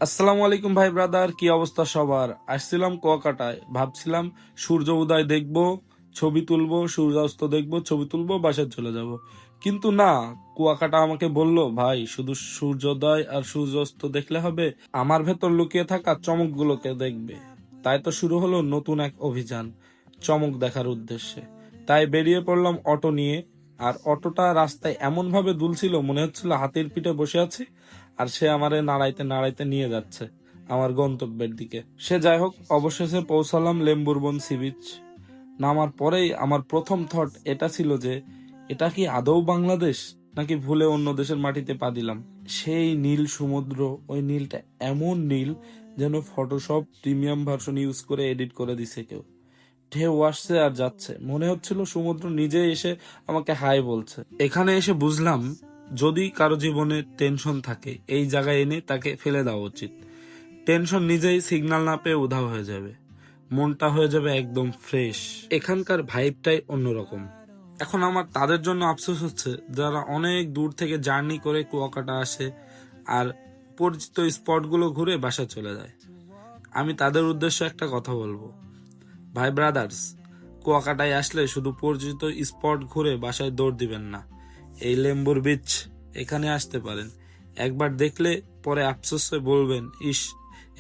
আসসালামু আলাইকুম ভাই ব্রাদার, কি অবস্থা সবার? আসছিলাম কুয়াকাটায়, ভাবছিলাম সূর্য উদয় দেখবো, ছবি তুলবো, সূর্যাস্ত দেখবো, ছবি তুলবো, বাসায় চলে যাব। কিন্তু না, কুয়াকাটা আমাকে বলল, ভাই শুধু সূর্যোদয় আর সূর্যাস্ত দেখলে হবে, আমার ভেতর লুকিয়ে থাকা চমকগুলোকে দেখবে। তাই তো শুরু হলো নতুন এক অভিযান, চমক দেখার উদ্দেশ্যে। তাই বেরিয়ে পড়লাম অটো নিয়ে। আর অটোটা রাস্তায় এমন ভাবে দুলছিল, মনে হচ্ছিল হাতির পিঠে বসে আছি, আর সে আমারে নাড়াইতে নাড়াইতে নিয়ে যাচ্ছে আমার গন্তব্যের দিকে। সে যাই হোক, অবশেষে পৌঁছালাম লেম্বুরবন সি বিচ। নামার পরেই আমার প্রথম থট এটা ছিল যে এটা কি আদৌ বাংলাদেশ, নাকি ভুলে অন্য দেশের মাটিতে পা দিলাম। সেই নীল সমুদ্র, ওই নীলটা এমন নীল যেন ফটোশপ প্রিমিয়াম ভার্সন ইউজ করে এডিট করে দিছে কেউ। ঢেউ আসছে আর যাচ্ছে, মনে হচ্ছিল সমুদ্র নিজে এসে আমাকে হাই বলছে। এখানে এসে বুঝলাম, যদি কারো জীবনে টেনশন থাকে, এই জায়গায় এনে তাকে ফেলে দেওয়া উচিত। টেনশন নিজেই সিগন্যাল না পেয়ে উধাও হয়ে যাবে, মনটা হয়ে যাবে একদম ফ্রেশ। এখানকার ভাইবটাই অন্যরকম। এখন আমার তাদের জন্য আফসোস হচ্ছে যারা অনেক দূর থেকে জার্নি করে কুয়াকাটা আসে আর পরিচিত স্পটগুলো ঘুরে বাসা চলে যায়। আমি তাদের উদ্দেশ্যে একটা কথা বলবো, ভাই ব্রাদার্স, কুয়াকাটায় আসলে শুধু পরিচিত স্পট ঘুরে বাসায় দৌড় দিবেন না। এই লেম্বুর বিচ, এখানে আসতে পারেন। একবার দেখলে পরে আফসোস হয়ে বলবেন, ইস,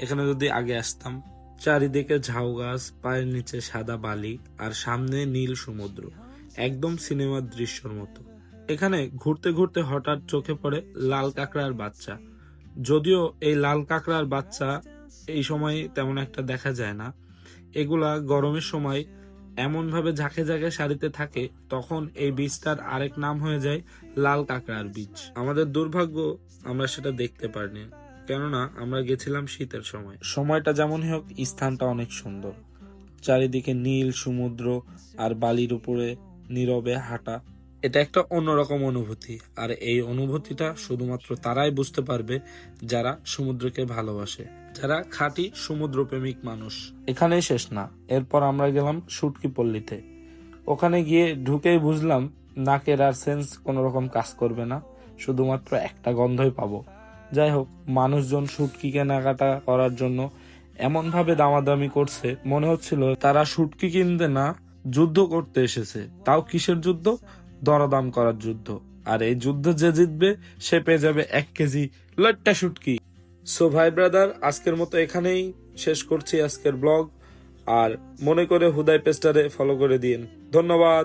এখানে যদি আগে আসতাম। চারিদিকে ঝাউ গাছ, পায়ের নিচে সাদা বালি, আর সামনে নীল সমুদ্র, একদম সিনেমার দৃশ্যর মতো। এখানে ঘুরতে ঘুরতে হঠাৎ চোখে পড়ে লাল কাঁকড়ার বাচ্চা। যদিও এই লাল কাঁকড়ার বাচ্চা এই সময় তেমন একটা দেখা যায় না, এগুলা গরমের সময় এমন ভাবে ঝাঁকে ঝাঁকে সারিতে থাকে, তখন এই বীজটার আরেক নাম হয়ে যায় লাল কাঁকড়ার বীজ। আমাদের দুর্ভাগ্য আমরা সেটা দেখতে পারিনি, কেননা আমরা গেছিলাম শীতের সময়। সময়টা যেমনই হোক, স্থানটা অনেক সুন্দর। চারিদিকে নীল সমুদ্র আর বালির উপরে নীরবে হাঁটা, এটা একটা অন্যরকম অনুভূতি। আর এই অনুভূতিটা শুধুমাত্র তারাই বুঝতে পারবে যারা সমুদ্রকে ভালোবাসে, যারা খাঁটি সমুদ্রপ্রেমিক মানুষ। এখানেই শেষ না, এরপর আমরা গেলাম শুটকি পল্লীতে। ওখানে গিয়ে ঢুকেই বুঝলাম নাকের আর সেন্স কোনো রকম কাজ করবে না, শুধুমাত্র একটা গন্ধই পাবো। যাই হোক, মানুষজন শুটকি কেনাকাটা করার জন্য এমন ভাবে দামাদামি করছে, মনে হচ্ছিল তারা শুটকি কিনতে না, যুদ্ধ করতে এসেছে। তাও কিসের যুদ্ধ? দরদাম করার যুদ্ধ। আর এই যুদ্ধ যে জিতবে সে পেয়ে যাবে 1 কেজি লট্টা শুটকি। সো ভাই ব্রাদার, আজকের মতো এখানেই শেষ করছি আজকের ব্লগ। আর মনে করে হুদাই পেজটারে ফলো করে দিন। ধন্যবাদ।